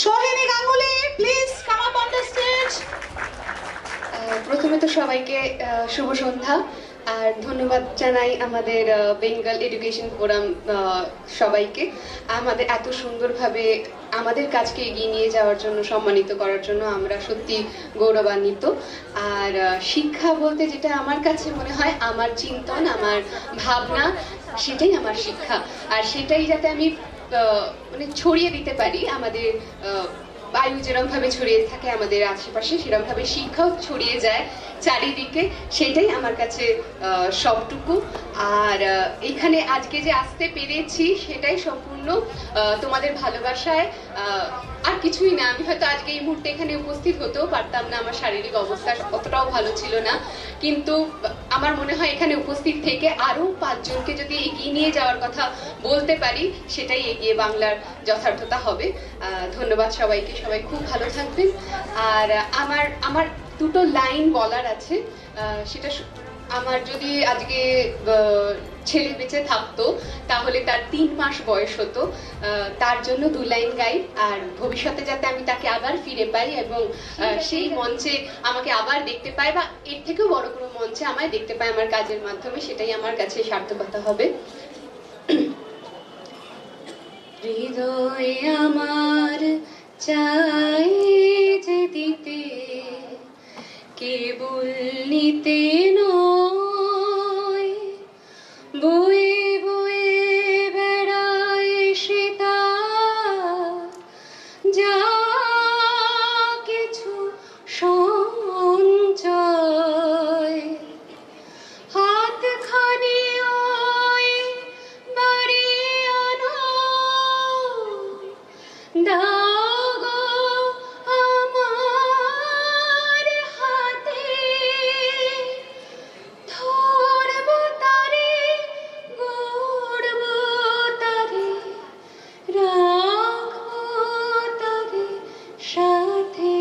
Sohini Ganguly, please come up on the stage. প্রথমে তো সবাইকে শুভ সন্ধ্যা আর ধন্যবাদ জানাই আমাদের বেঙ্গল এডুকেশন ফোরাম সবাইকে আমাদের এত সুন্দরভাবে আমাদের কাজকে এগিয়ে নিয়ে যাওয়ার জন্য সম্মানিত করার জন্য আমরা সত্যি গৌরবান্বিত। আর শিক্ষা বলতে যেটা আমার কাছে মনে হয় আমার চিন্তন আমার ভাবনা সেটাই আমার শিক্ষা। আর সেটাই যাতে আমি মানে ছড়িয়ে দিতে পারি আমাদের বায়ু যেরকম ভাবে ছড়িয়ে থাকে আমাদের আশেপাশে সেরকম ভাবে শিক্ষাও ছড়িয়ে যায় চারিদিকে, সেটাই আমার কাছে সবটুকু। আর এখানে আজকে যে আসতে পেরেছি সেটাই সম্পূর্ণ তোমাদের ভালোবাসায়, আর কিছুই না। আমি হয়তো আজকে এই মুহূর্তে এখানে উপস্থিত হতেও পারতাম না, আমার শারীরিক অবস্থা অতটাও ভালো ছিল না, কিন্তু আমার মনে হয় এখানে উপস্থিত থেকে আরো 5 জনকে যদি এগিয়ে নিয়ে যাওয়ার কথা বলতে পারি সেটাই এগিয়ে বাংলার যথার্থতা হবে। ধন্যবাদ সবাইকে, সবাই খুব ভালো থাকবেন। আর আমার আমার দুটো লাইন বলার আছে। সেটা আমার যদি আজকে ছেলে বেঁচে থাকতো তাহলে তার 3 মাস বয়স হতো, তার জন্য 2 লাইন গাই। আর ভবিষ্যতে যাতে আমি তাকে আবার ফিরে পাই এবং সেই মঞ্চে আমাকে আবার দেখতে পাই বা এর থেকেও বড় কোনো মঞ্চে আমায় দেখতে পাই আমার কাজের মাধ্যমে, সেটাই আমার কাছে সার্থকতা হবে। হৃদয়ে আমার চাই যে দিতে কেবল নিতে নয়, বয়ে বয়ে বেড়ায় সীতা যা কিছু সঞ্চয়, হাতখানি ওই বাড়িয়ে আনো, দাগো আমার হাতে, ধরবো তারে গড়বো তারে রাখবো তারে সাথে,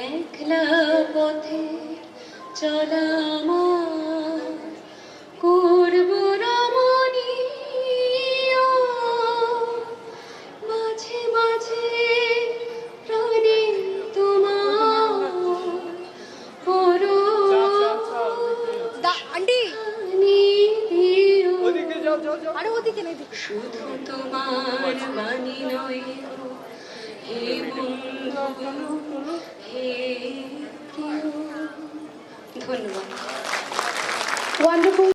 একলা পথে চলা আমার করবো রমণীয়, মাঝে মাঝে প্রাণে তোমার পরো আন্টি দিও, আরে ওদিকে নেই, শুধু তোমার বাণী নয় গো, হে বন্ধু হে প্রিয়। ধন্যবাদ। ওয়ান্ডারফুল।